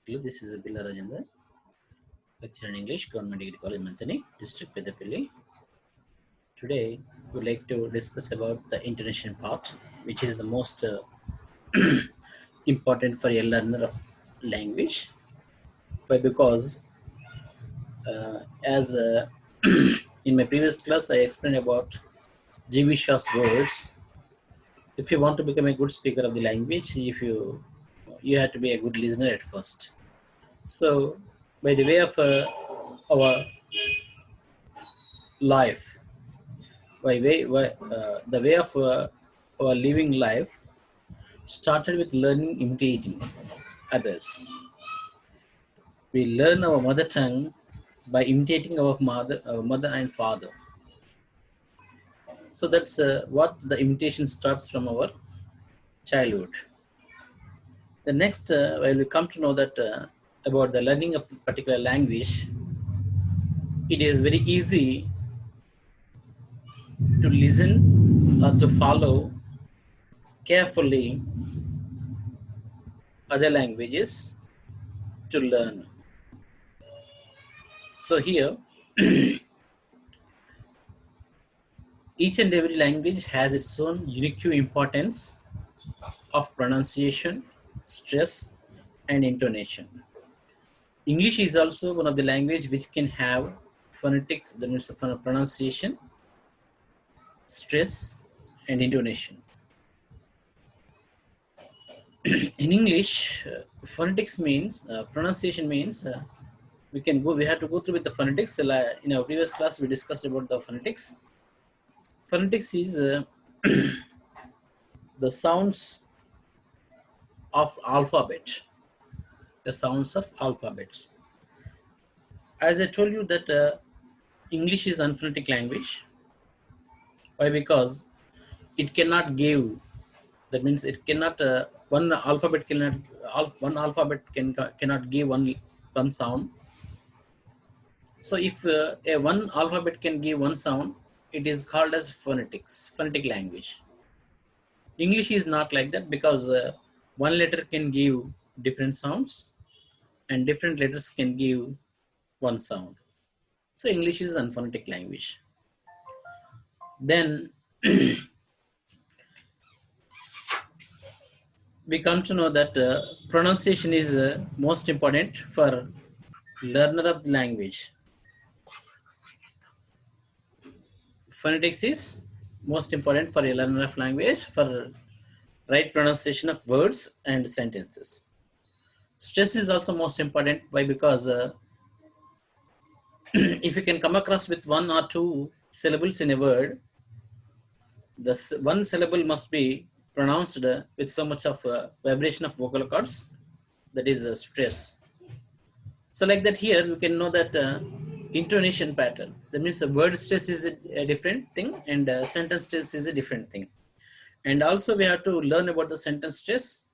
Hello, this is Abhila Rajendra, lecturer in English, Government Degree College, Mantani, District Peddapalli. Today, we would like to discuss about the intonation part, which is the most important for a learner of language. But because, as in my previous class, I explained about G.B. Shaw's words. If you want to become a good speaker of the language, if you have to be a good listener at first. So, by the way of our life, the way of our living life started with learning imitating others. We learn our mother tongue by imitating our mother and father. So that's what the imitation starts from our childhood. The next, while we come to know that about the learning of the particular language, it is very easy to listen or to follow carefully other languages to learn. So here, each and every language has its own unique importance of pronunciation, stress, and intonation. English is also one of the language which can have phonetics, that means pronunciation, stress, and intonation. In English, phonetics means pronunciation means we have to go through with the phonetics. In our previous class, we discussed about the phonetics. Phonetics is the sounds of alphabet, the sounds of alphabets. As I told you that English is unphonetic language. Why? Because it cannot give. That means it cannot. One alphabet cannot give one sound. So if a one alphabet can give one sound, it is called as phonetic language. English is not like that because one letter can give different sounds and different letters can give one sound. So English is unphonetic language. Then we come to know that pronunciation is most important for learner of the language. Phonetics is most important for a learner of language for right pronunciation of words and sentences. Stress is also most important. Why? Because if you can come across with one or two syllables in a word, the one syllable must be pronounced with so much of vibration of vocal cords, that is stress. So like that here, you can know that intonation pattern. That means the word stress is a different thing and sentence stress is a different thing. And also we have to learn about the sentence stress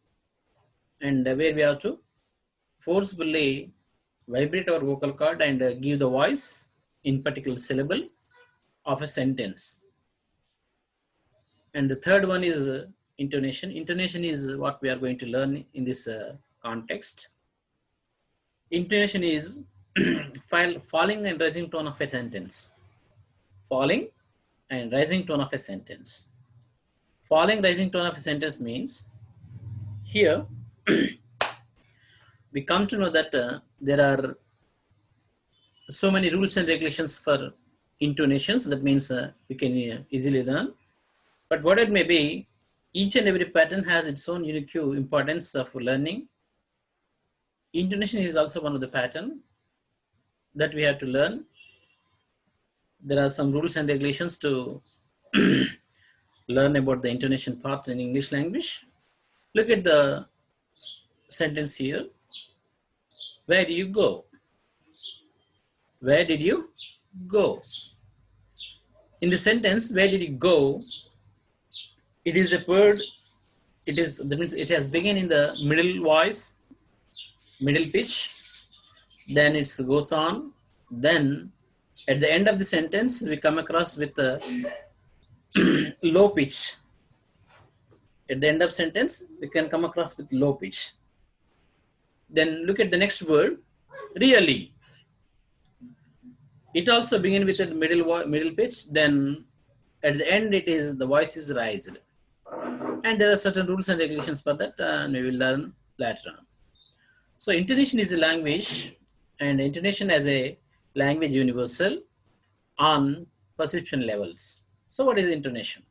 and where we have to forcefully vibrate our vocal cord and give the voice in particular syllable of a sentence. And the third one is intonation. Intonation is what we are going to learn in this context. Intonation is falling and rising tone of a sentence. Falling and rising tone of a sentence. Falling, rising tone of a sentence means here we come to know that there are so many rules and regulations for intonations. That means we can easily learn. But what it may be, each and every pattern has its own unique importance of learning. Intonation is also one of the pattern that we have to learn. There are some rules and regulations to learn about the intonation part in English language. Look at the sentence here. Where do you go? Where did you go? In the sentence, where did you go? It is a word. That means it has begun in the middle voice, middle pitch. Then it goes on. Then at the end of the sentence, we come across with a low pitch. At the end of sentence, we can come across with low pitch. Then look at the next word, really. It also begins with a middle pitch. Then at the end, it is the voice is raised, and there are certain rules and regulations for that, and we will learn later on. So intonation is a language, and intonation as a language universal on perception levels. So what is intonation?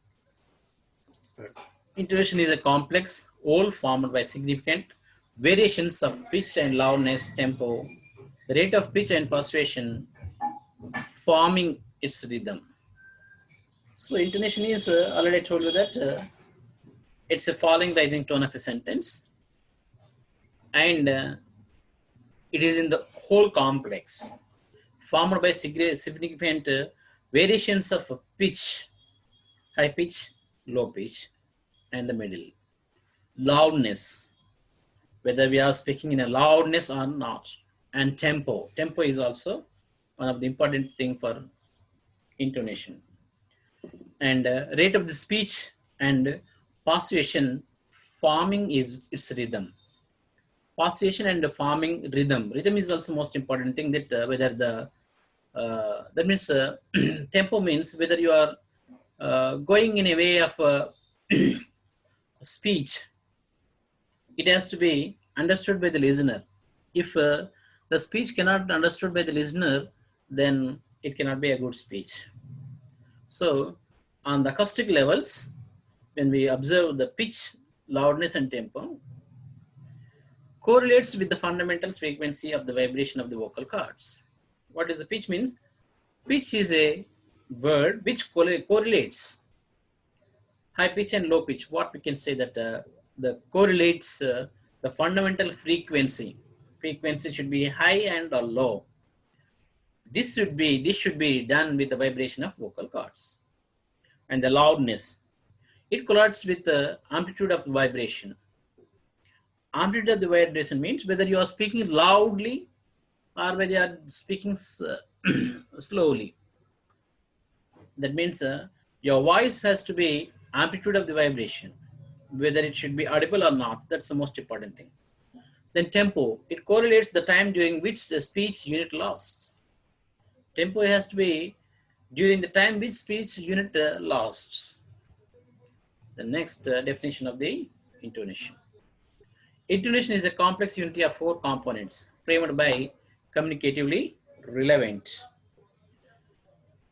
Intonation is a complex whole formed by significant variations of pitch and loudness, tempo, the rate of pitch and punctuation forming its rhythm. So intonation is already I told you that it's a falling rising tone of a sentence, and it is in the whole complex formed by significant variations of pitch, high pitch, low pitch, and the middle. Loudness, whether we are speaking in a loudness or not, and tempo. Tempo is also one of the important thing for intonation. And rate of the speech and punctuation forming is its rhythm. Punctuation and forming rhythm. Rhythm is also most important thing, that whether the that means tempo means whether you are going in a way of speech. It has to be understood by the listener. If the speech cannot be understood by the listener, then it cannot be a good speech. So on the acoustic levels, when we observe the pitch, loudness and tempo, correlates with the fundamental frequency of the vibration of the vocal cords. What does the pitch means? Pitch is a word which correlates high pitch and low pitch. What we can say that the correlates the fundamental frequency. Frequency should be high and or low. This should be done with the vibration of vocal cords. And the loudness, it correlates with the amplitude of the vibration. Amplitude of the vibration means whether you are speaking loudly or whether you are speaking slowly. That means your voice has to be amplitude of the vibration, whether it should be audible or not. That's the most important thing. Then tempo, it correlates the time during which the speech unit lasts. Tempo has to be during the time which speech unit lasts. The next definition of the intonation. Intonation is a complex unity of 4 components framed by communicatively relevant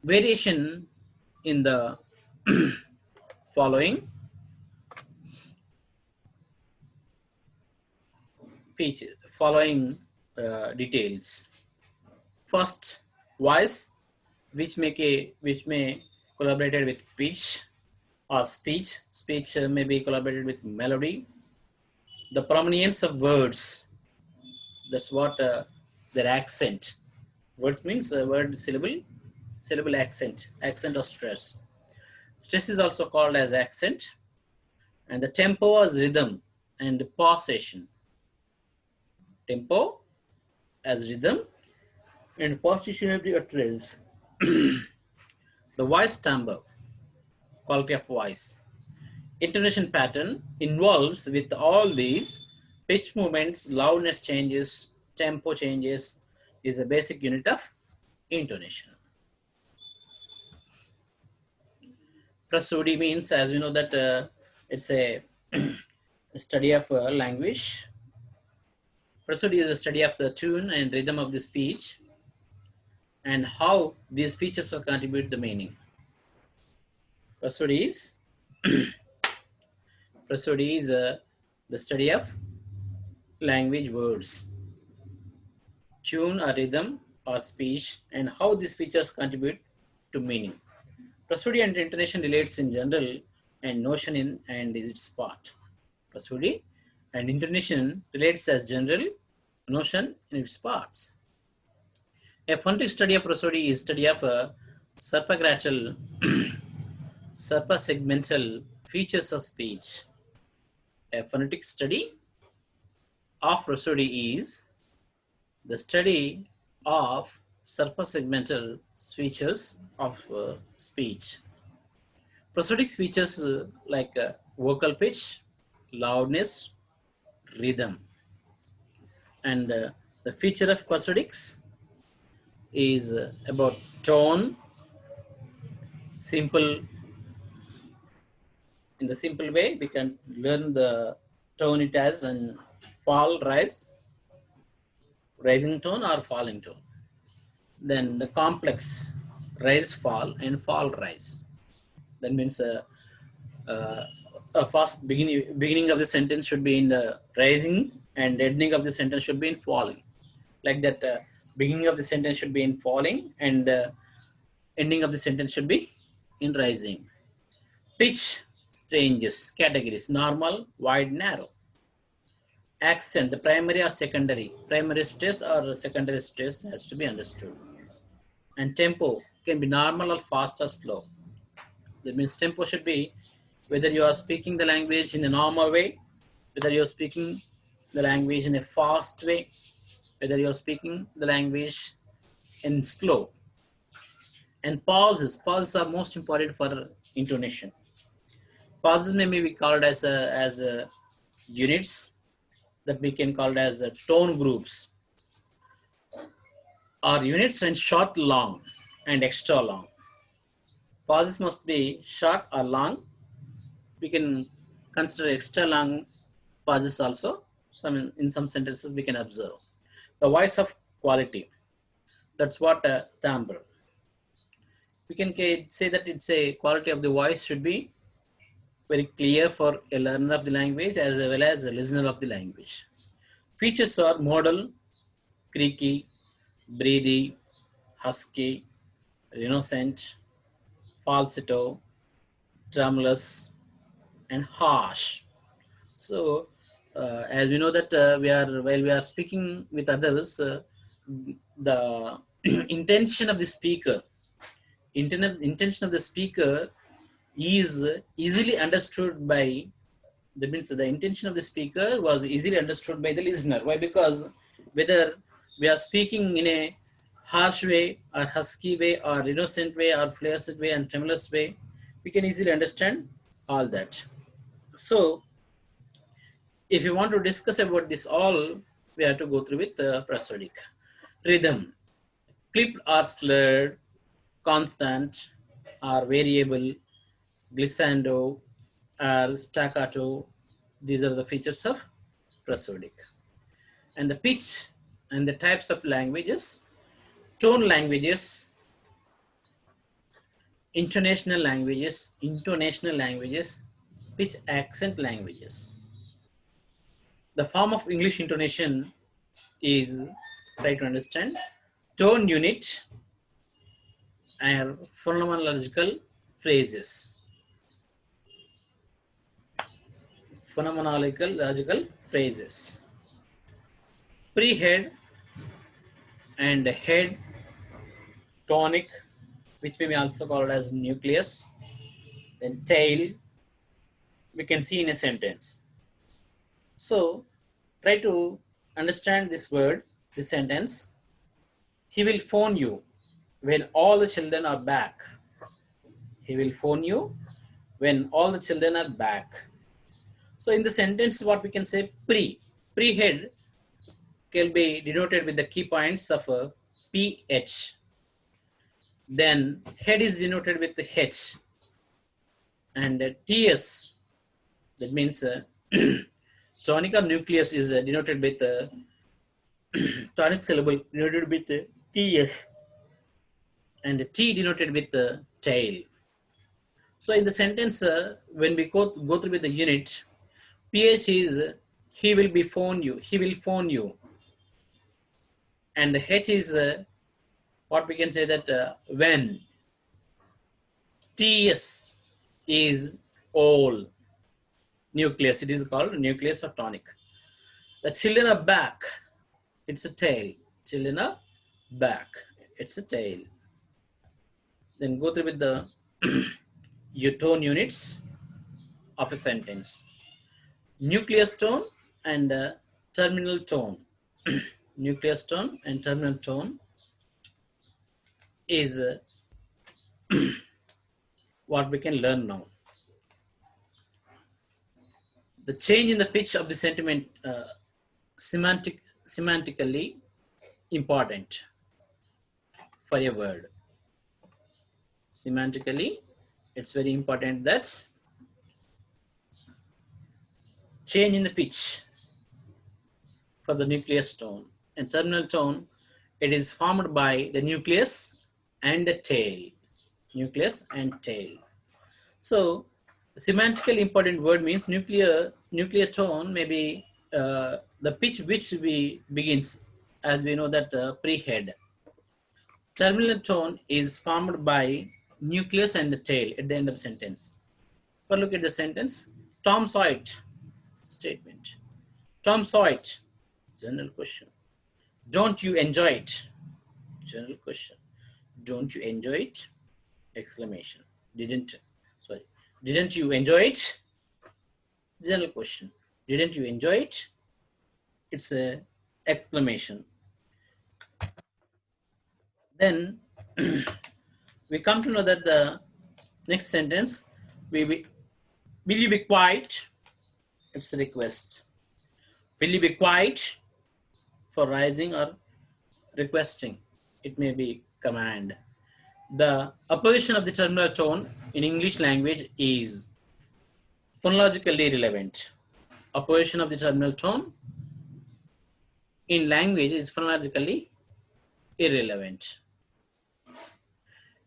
variation in the following details. First, voice, which may collaborated with pitch or speech. Speech may be collaborated with melody. The prominence of words, that's what their accent. Word means word syllable accent or stress. Stress is also called as accent. And the tempo as rhythm and pausation. Tempo as rhythm and pausation of the utterance. The voice timbre, quality of voice. Intonation pattern involves with all these pitch movements, loudness changes, tempo changes is a basic unit of intonation. PROSODY means, as we know that it's a study of language. PROSODY is a study of the tune and rhythm of the speech and how these features will contribute the meaning. PROSODY is the study of language words, tune or rhythm or speech, and how these features contribute to meaning. PROSODY and intonation relates in general and notion in and is its part. PROSODY and intonation relates as general, notion in its parts. A phonetic study of PROSODY is study of serpagrattal, serpasegmental features of speech. A phonetic study of PROSODY is the study of serpasegmental features of speech. Prosodic features like vocal pitch, loudness, rhythm. And the feature of prosodics is about tone, simple. In the simple way, we can learn the tone it as and fall, rise, rising tone or falling tone. Then the complex rise, fall, and fall, rise. That means uh, a first beginning of the sentence should be in the rising and ending of the sentence should be in falling. Like that, beginning of the sentence should be in falling and ending of the sentence should be in rising. Pitch ranges, categories: normal, wide, narrow. Accent, the primary or secondary. Primary stress or secondary stress has to be understood. And tempo can be normal or fast or slow. That means tempo should be whether you are speaking the language in a normal way, whether you are speaking the language in a fast way, whether you are speaking the language in slow. And pauses are most important for intonation. Pauses may be called as units that we can call it as tone groups, or units and short, long, and extra long. Pauses must be short or long. We can consider extra long pauses also. In some sentences we can observe. The voice of quality. That's what timbre. We can say that it's a quality of the voice should be very clear for a learner of the language as well as a listener of the language. Features are modal, creaky, breathy, husky, reticent, falsetto, tremulous, and harsh. So, as we know that while we are speaking with others, the intention of the speaker, intention of the speaker is easily understood by. That means the intention of the speaker was easily understood by the listener. Why? Because whether we are speaking in a harsh way or husky way or innocent way or fluorescent way and tremulous way, we can easily understand all that. So if you want to discuss about this all, we have to go through with prosodic. Rhythm, clipped or slurred, constant or variable, glissando or staccato. These are the features of prosodic. And the pitch and the types of languages: tone languages, intonational languages, pitch accent languages. The form of English intonation is, try to understand, tone unit and phenomenological phrases. Phenomenological phrases. Pre-head and head tonic, which we may also call as nucleus. Then tail, we can see in a sentence. So try to understand this word, this sentence. He will phone you when all the children are back. He will phone you when all the children are back. So in the sentence, what we can say, pre-head can be denoted with the key points of a PH. Then head is denoted with the H. And TS, that means tonic or nucleus is denoted with tonic syllable denoted with TS. And T denoted with the tail. So in the sentence, when we go through with the unit, PH is he will be phone you, he will phone you. And the H is what we can say that when. TS is all. Nucleus, it is called nucleus or tonic. The children are back, it's a tail. Children are back, it's a tail. Then go through with the tone units of a sentence. Nucleus tone and terminal tone. Nucleus tone and terminal tone is what we can learn now. The change in the pitch of the semantic semantically important for a word. Semantically, it's very important that change in the pitch for the nucleus tone. And terminal tone, it is formed by the nucleus and the tail. Nucleus and tail. So, semantically important word means nuclear tone may be the pitch which we begins, as we know that pre-head. Terminal tone is formed by nucleus and the tail at the end of the sentence. But look at the sentence. Tom saw it. Statement. Tom saw it. General question. Don't you enjoy it? General question. Don't you enjoy it? Exclamation. Didn't you enjoy it? General question. Didn't you enjoy it? It's a exclamation. Then we come to know that the next sentence, will you be quiet? It's a request. Will you be quiet? For rising or requesting, it may be command. The opposition of the terminal tone in English language is phonologically relevant. Opposition of the terminal tone in language is phonologically irrelevant.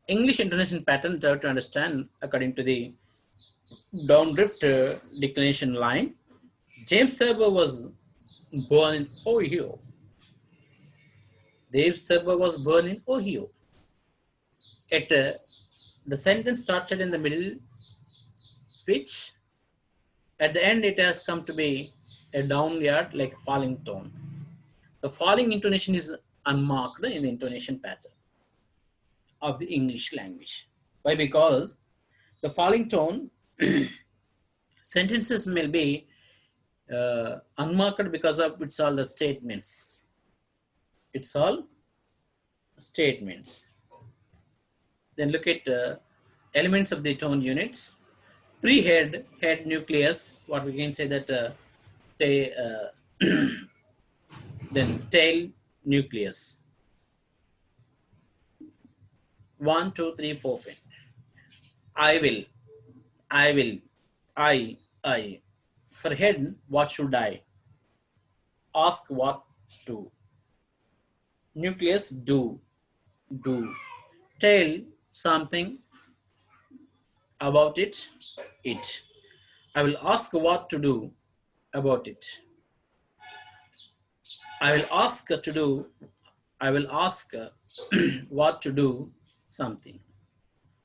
English intonation pattern to understand according to the downdrift declination line. James Serber was born in Ohio. James Serber was born in Ohio. The sentence started in the middle pitch. At the end, it has come to be a downward, like falling tone. The falling intonation is unmarked in the intonation pattern of the English language. Why? Because the falling tone sentences may be unmarked because of it's all the statements. It's all statements. Then look at elements of the tone units. Pre-head, head nucleus, what we can say that then tail nucleus. 1, 2, 3, 4, 5. I will. For head, what should I? Ask what to. Nucleus, do. Tail, something. About it. I will ask what to do about it. I will ask what to do something.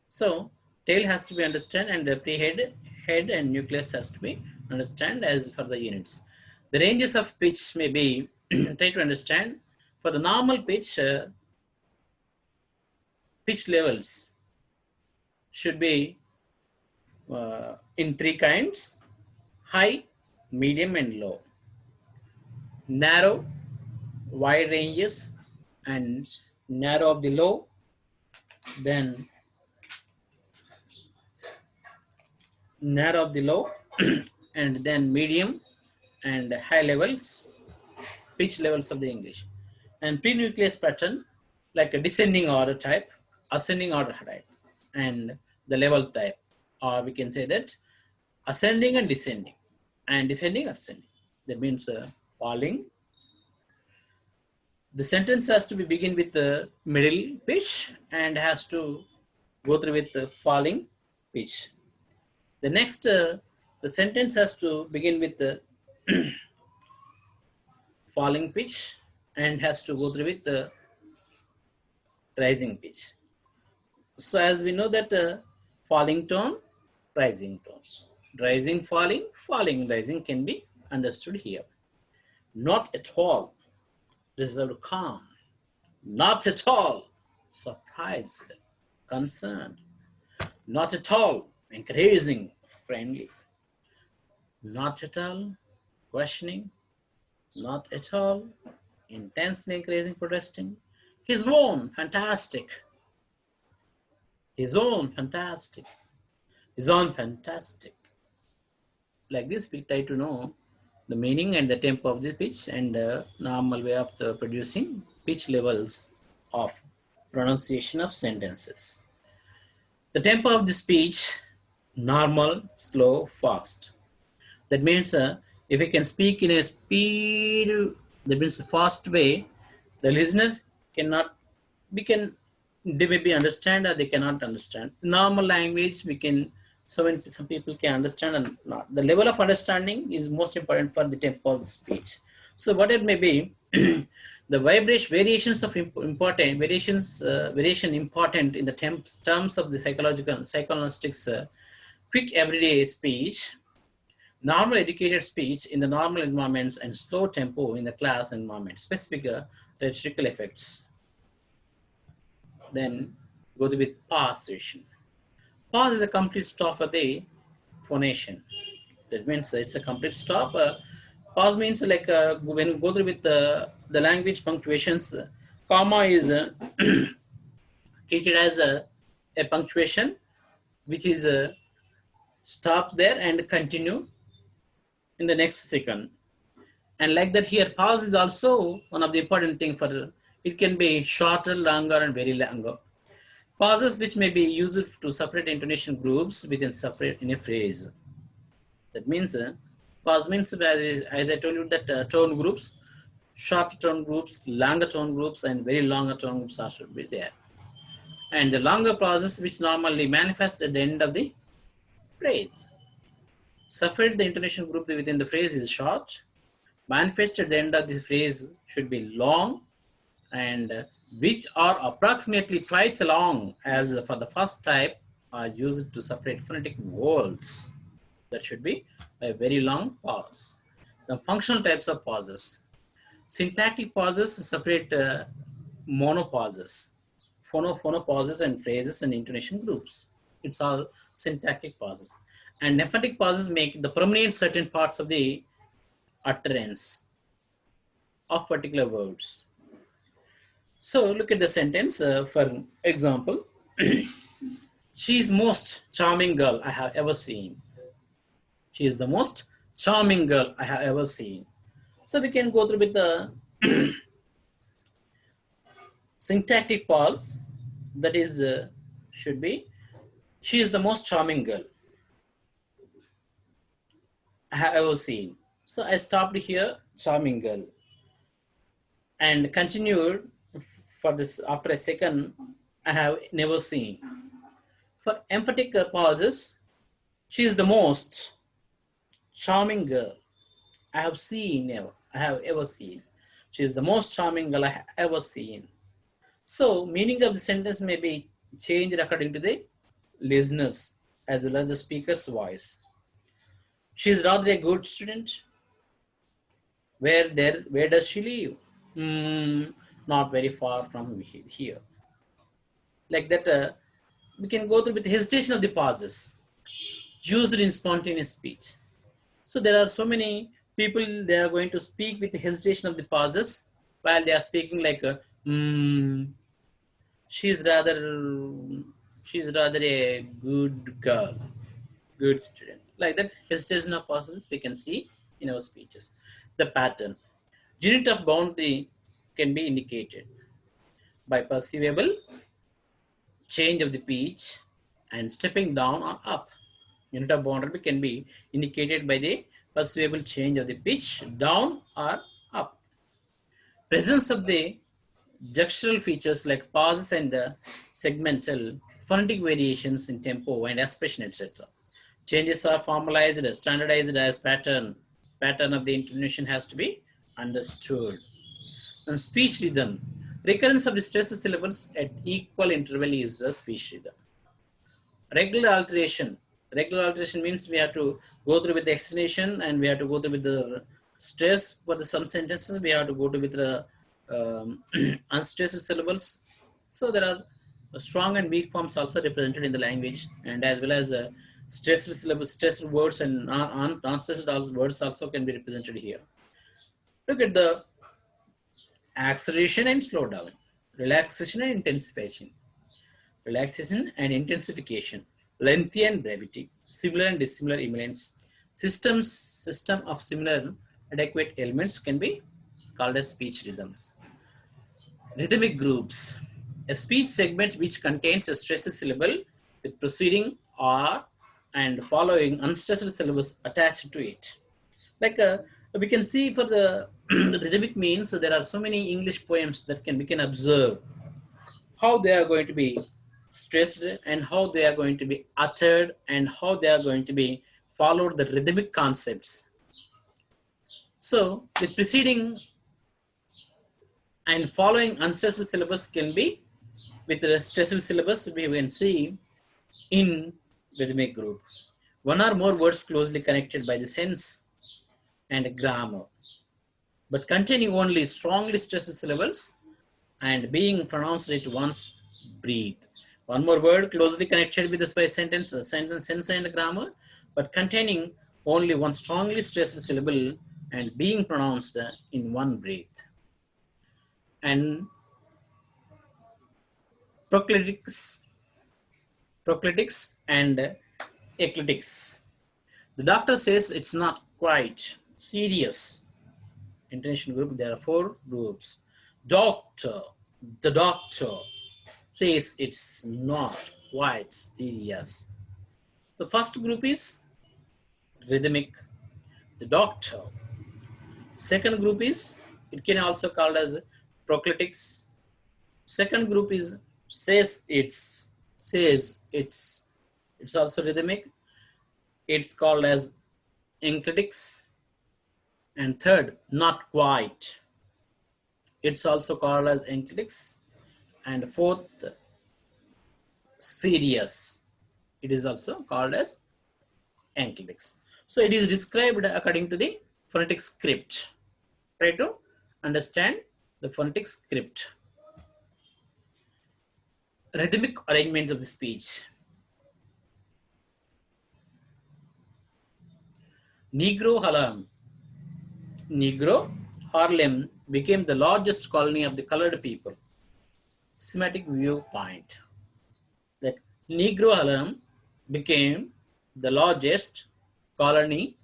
So tail has to be understood, and the pre-head, head and nucleus has to be understood as for the units. The ranges of pitch may be try to understand. For the normal pitch, pitch levels should be in 3 kinds: high, medium and low. Narrow, wide ranges, and narrow of the low, then narrow of the low, and then medium and high levels, pitch levels of the English. And pre-nucleus pattern, like a descending order type, ascending order type, and the level type, or we can say that ascending and descending, and descending ascending. That means falling. The sentence has to be begin with the middle pitch and has to go through with the falling pitch. The next, the sentence has to begin with the falling pitch and has to go through with the rising pitch. So as we know that falling tone, rising tone, rising, falling, falling, rising can be understood here. Not at all, reserved, calm. Not at all, surprised, concerned. Not at all, encouraging, friendly. Not at all, questioning. Not at all, intensely encouraging, protesting. His own, fantastic. His own, fantastic. His own, fantastic. Like this, we try to know the meaning and the tempo of the pitch and normal way of the producing pitch levels of pronunciation of sentences. The tempo of the speech, normal, slow, fast. That means if we can speak in a speed, that means a fast way, the listener cannot, we can, they maybe understand or they cannot understand. Normal language, we can, so when some people can understand and not. The level of understanding is most important for the tempo of the speech. So what it may be, the vibration variations of important variations variation important in the terms of the psychological psychoanalytics quick everyday speech, normal educated speech in the normal environments, and slow tempo in the class environment, specific rhetorical effects. Then go to with pause situation. Pause is a complete stop for the phonation. That means it's a complete stop. Pause means like when you go through with the language punctuations, comma is treated as a punctuation which is stop there and continue in the next second. And like that here, pause is also one of the important thing for, it can be shorter, longer, and very longer. Pauses which may be used to separate intonation groups within separate in a phrase. That means pause means as I told you that tone groups, short tone groups, longer tone groups, and very longer tone groups are should be there. And the longer pauses which normally manifest at the end of the phrase. Separate the intonation group within the phrase is short. Manifest at the end of the phrase should be long, and which are approximately twice as long as for the first type are used to separate phonetic vowels. That should be a very long pause. The functional types of pauses. Syntactic pauses separate monopauses, phonopauses and phrases and intonation groups. It's all syntactic pauses. And emphatic pauses make the permanent certain parts of the utterance of particular words. So look at the sentence. For example, she is most charming girl I have ever seen. She is the most charming girl I have ever seen. So we can go through with the syntactic pause. That is, should be, she is the most charming girl I have ever seen. So I stopped here, charming girl, and continued for this after a second, I have never seen. For emphatic pauses, she is the most charming girl I have seen ever. I have ever seen. She is the most charming girl I have ever seen. So meaning of the sentence may be changed according to the listeners as well as the speaker's voice. She is rather a good student. Where does she live? Not very far from here. Like that, we can go through with hesitation of the pauses used in spontaneous speech. So there are so many people, they are going to speak with the hesitation of the pauses while they are speaking like she's rather a good girl, good student. Like that, hesitation of pauses we can see in our speeches. The pattern. Unit of boundary can be indicated by perceivable change of the pitch and stepping down or up. Unit of boundary can be indicated by the perceivable change of the pitch down or up. Presence of the gestural features like pauses and segmental, phonetic variations in tempo and expression, etc. Changes are formalized, standardized as pattern. Pattern of the intonation has to be understood. And speech rhythm. Recurrence of the stressed syllables at equal interval is the speech rhythm. Regular alteration. Regular alteration means we have to go through with the extension and we have to go through with the stress for some sentences. We have to go to with the unstressed syllables. So there are strong and weak forms also represented in the language, and as well as stressed syllables, stressed words and non-stressed words also can be represented here. Look at the acceleration and slowdown, relaxation and intensification, relaxation and intensification, length and brevity, similar and dissimilar elements, system of similar adequate elements can be called as speech rhythms. Rhythmic groups. A speech segment which contains a stressed syllable with preceding or and following unstressed syllables attached to it. Like we can see for the rhythmic means, so there are so many English poems that we can observe how they are going to be stressed and how they are going to be uttered and how they are going to be followed the rhythmic concepts. So the preceding and following unstressed syllabus can be with the stressed syllabus we can see in rhythmic group. One or more words closely connected by the sense and grammar, but containing only strongly stressed syllables and being pronounced at once, breathe. One more word closely connected with the by sentence, sense and grammar, but containing only one strongly stressed syllable and being pronounced in one breath. And proclitics and ecletics. The doctor says it's not quite serious. Intonation group, there are 4 groups. Doctor, the doctor says it's not quite serious. The first group is rhythmic, the doctor. Second group is, it can also called as proclitics. Second group is it's also rhythmic. It's called as enclitics. And third, not quite. It's also called as enclitics. And fourth, serious. It is also called as enclitics. So it is described according to the phonetic script. Try to understand the phonetic script. Rhythmic arrangement of the speech. Negro Harlem became the largest colony of the colored people. Semantic viewpoint. That Negro Harlem became the largest colony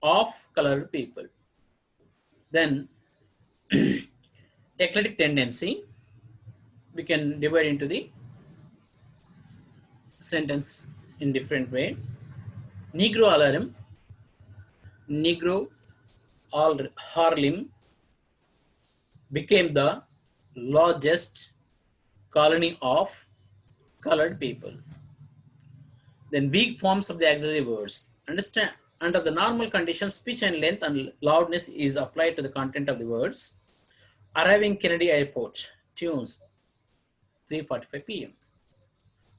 of colored people. Then eclectic tendency, we can divide into the sentence in different way. Negro Harlem became the largest colony of colored people. Then weak forms of the auxiliary words. Understand, under the normal conditions, speech and length and loudness is applied to the content of the words. Arriving Kennedy Airport, tunes, 3:45 p.m.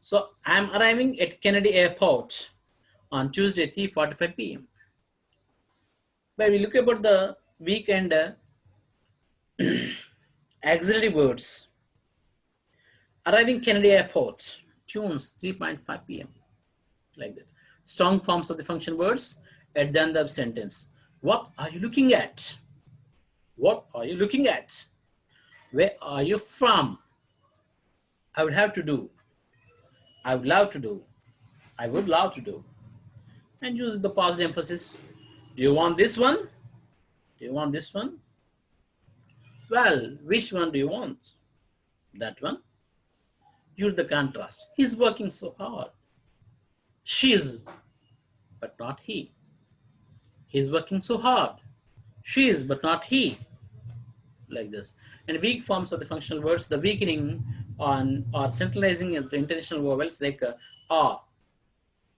So I'm arriving at Kennedy Airport on Tuesday, 3:45 p.m. But we look about the weak and auxiliary words. Arriving Kennedy Airport, tunes, 3:5 p.m. Like that. Strong forms of the function words at the end of sentence. What are you looking at? What are you looking at? Where are you from? I would have to do. I would love to do. I would love to do. And use the past emphasis. Do you want this one? Do you want this one? Well, which one do you want? That one? Use the contrast. He's working so hard. She's, but not he. He's working so hard. She is, but not he. Like this. And weak forms of the functional words, the weakening on or centralizing the intentional vowels like are,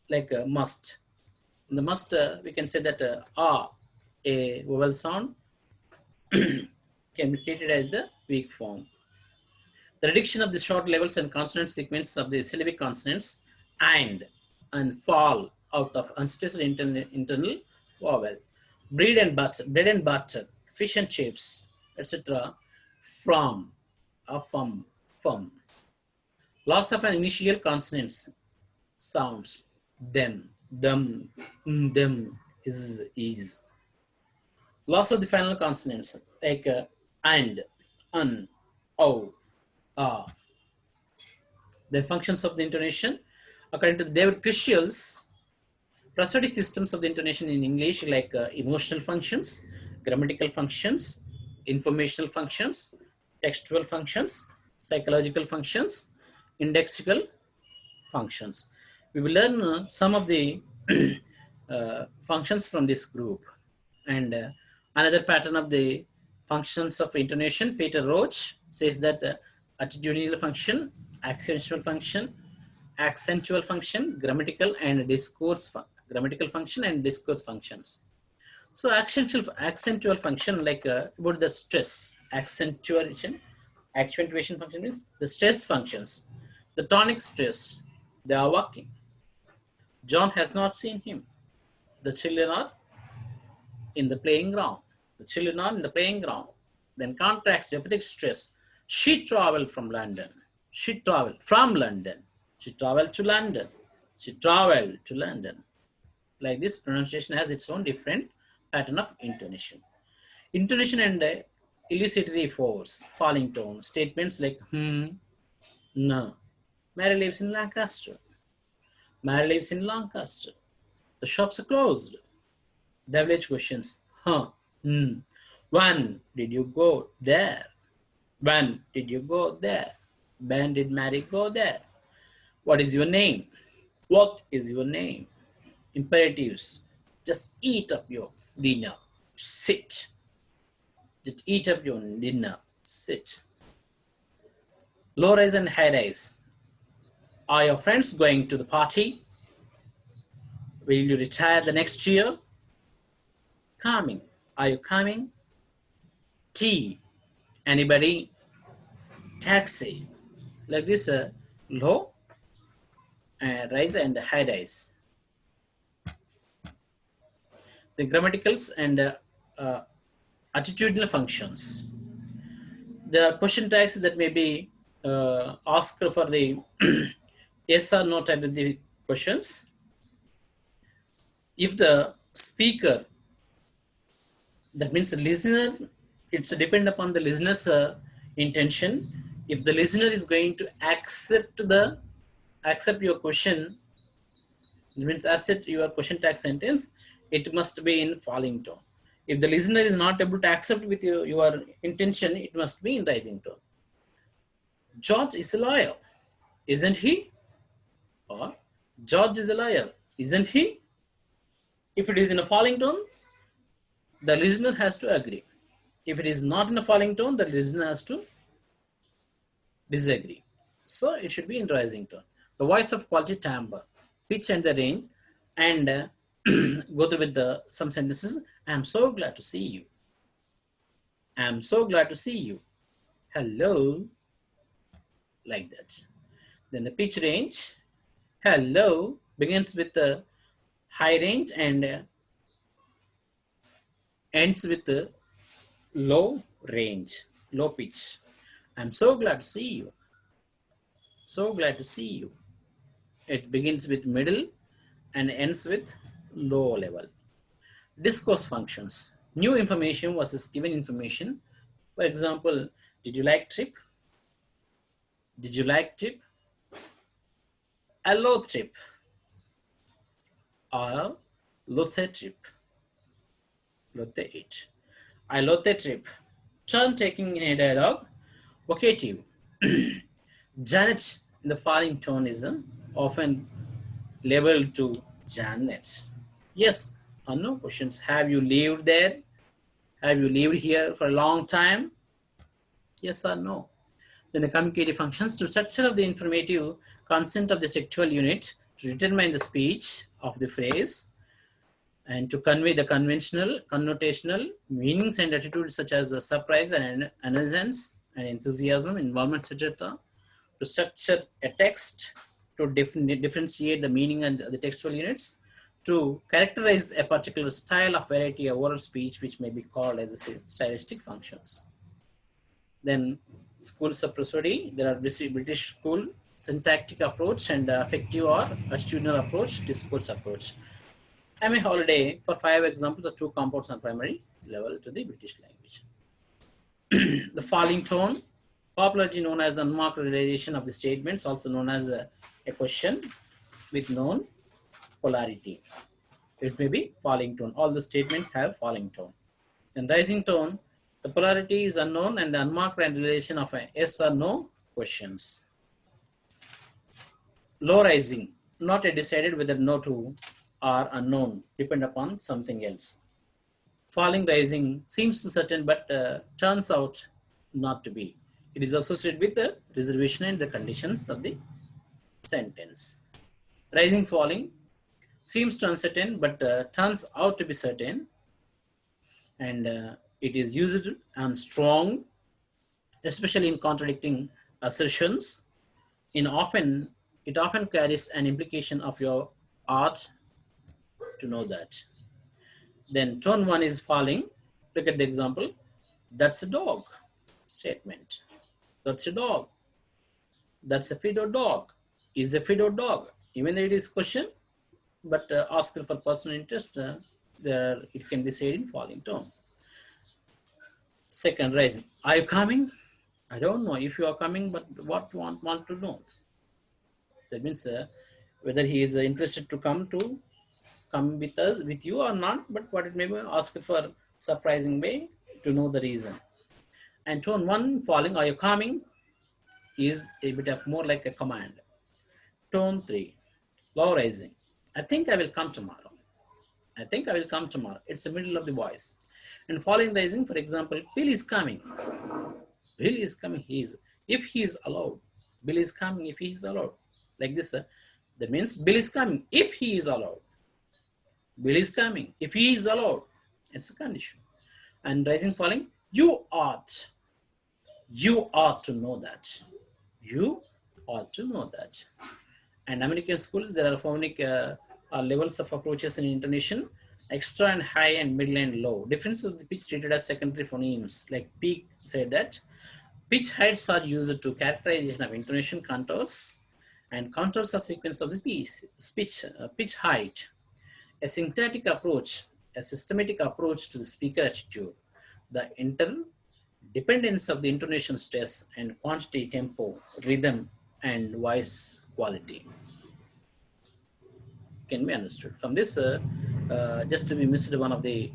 like must. In the must, we can say that a vowel sound can be treated as the weak form. The reduction of the short levels and consonant sequence of the syllabic consonants and fall out of unstressed internal vowel. Bread and butter, fish and chips, etc. From, from. Loss of an initial consonants, sounds, them, them, is. Loss of the final consonants like and, un, oh, ah. The functions of the intonation, according to David Crishiel's Prosodic systems of the intonation in English like emotional functions, grammatical functions, informational functions, textual functions, psychological functions, indexical functions. We will learn some of the functions from this group. And another pattern of the functions of intonation, Peter Roach says that attitudinal function, accentual function, grammatical and discourse, grammatical function and discourse functions. So accentual function like about the stress, accentuation function means the stress functions, the tonic stress, they are working. John has not seen him. The children are in the playing ground. The children are in the playing ground. Then contracts empathic stress. She traveled from London. She traveled from London. She traveled to London. She traveled to London. Like this, pronunciation has its own different pattern of intonation. Intonation and elucidatory force, falling tone, statements like no. Mary lives in Lancaster. Mary lives in Lancaster. The shops are closed. WH questions. When did you go there? When did you go there? When did Mary go there? What is your name? What is your name? Imperatives. Just eat up your dinner. Sit. Just eat up your dinner. Sit. Low rise and high rise. Are your friends going to the party? Will you retire the next year? Coming. Are you coming? Tea. Anybody? Taxi. Like this, low rise and high rise. The grammaticals and attitudinal functions. There are question tags that may be asked for the yes or no type of the questions. If the speaker, that means the listener, it's depend upon the listener's intention. If the listener is going to accept your question, it means accept your question tag sentence, it must be in falling tone. If the listener is not able to accept with your intention, it must be in rising tone. George is a lawyer, isn't he? Or George is a lawyer, isn't he? If it is in a falling tone, the listener has to agree. If it is not in a falling tone, the listener has to disagree. So it should be in rising tone. The voice of quality, timbre, pitch and the range, and go through with some sentences. I am so glad to see you. I am so glad to see you. Hello. Like that. Then the pitch range. Hello begins with the high range and ends with the low range, low pitch. I'm so glad to see you. So glad to see you. It begins with middle and ends with low level. Discourse functions. New information versus given information. For example, did you like trip? Did you like trip? A low trip. Or lothe trip. Lothe it. I lothe trip. Turn taking in a dialogue. Vocative. Janet in the falling tone is often labeled to Janet. Yes or no questions. Have you lived there? Have you lived here for a long time? Yes or no. Then the communicative functions to structure of the informative consent of the textual unit to determine the speech of the phrase and to convey the conventional, connotational meanings and attitudes such as the surprise and innocence and enthusiasm, involvement, etc. To structure a text, to differentiate the meaning and the textual units, to characterize a particular style of variety of oral speech, which may be called as stylistic functions. Then schools of prosody, there are British school, syntactic approach and affective or attitudinal approach, discourse approach. I'm a holiday for 5 examples of 2 compounds on primary level to the British language. The falling tone, popularly known as unmarked realization of the statements, also known as a question with known polarity. it may be falling tone. All the statements have falling tone. In rising tone, the polarity is unknown and the unmarked relation of a yes or no questions. Low rising, not yet decided whether no to or unknown, depend upon something else. Falling rising seems to certain but turns out not to be. It is associated with the reservation and the conditions of the sentence. Rising falling seems to uncertain but turns out to be certain, and it is used on strong, especially in contradicting assertions. It often carries an implication of your art to know that. Then tone 1 is falling. Look at the example. That's a dog. Statement. That's a dog. That's a Fido dog. Is a Fido dog. Even though it is question, but asked for personal interest, there it can be said in falling tone. Second, rising. Are you coming? I don't know if you are coming, but what want to know? That means whether he is interested to come with us, with you or not, but what it may be asked for surprising way to know the reason. And tone 1 falling, are you coming, is a bit of more like a command. Tone 3, low rising. I think I will come tomorrow. I think I will come tomorrow. It's the middle of the voice. And falling rising, for example, Bill is coming. Bill is coming. If he is allowed. Bill is coming if he is allowed. Like this, that means Bill is coming if he is allowed. Bill is coming if he is allowed. It's a condition. And rising falling, you ought to know that. You ought to know that. And American schools, there are phonic levels of approaches in intonation: extra and high and middle and low. Difference of the pitch treated as secondary phonemes. Like Peake said that pitch heights are used to characterization of intonation contours, and contours are sequence of the pitch height. A syncretic approach, a systematic approach to the speaker attitude, the interdependence of the intonation stress and quantity, tempo, rhythm, and voice quality can be understood. From this, just to be missed one of the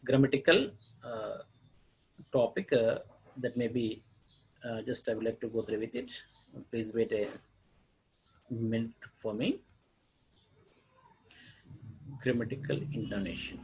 grammatical topic that may be just I would like to go through with it. Please wait a minute for me. Grammatical intonation.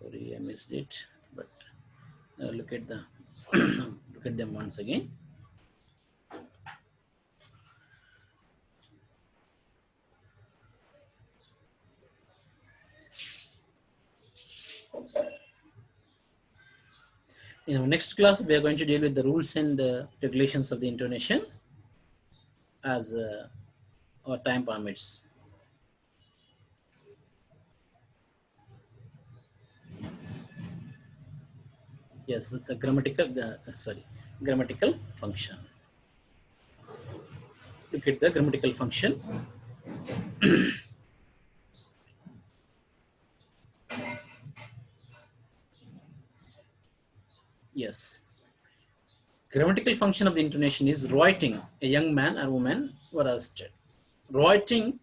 Sorry, I missed it, but look at the look at them once again. In our next class, we are going to deal with the rules and regulations of the intonation as our time permits. Yes, it's the grammatical function. Look at the grammatical function. Yes. Grammatical function of the intonation is writing. A young man or woman were arrested. Writing,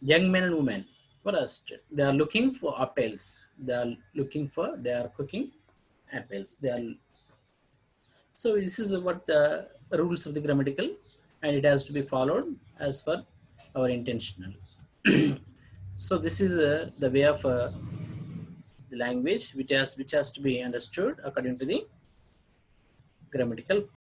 young men and women were arrested. They are looking for apples. They are cooking apples. So this is what the rules of the grammatical, and it has to be followed as per our intentional. So this is the way of the language which has to be understood according to the grammatical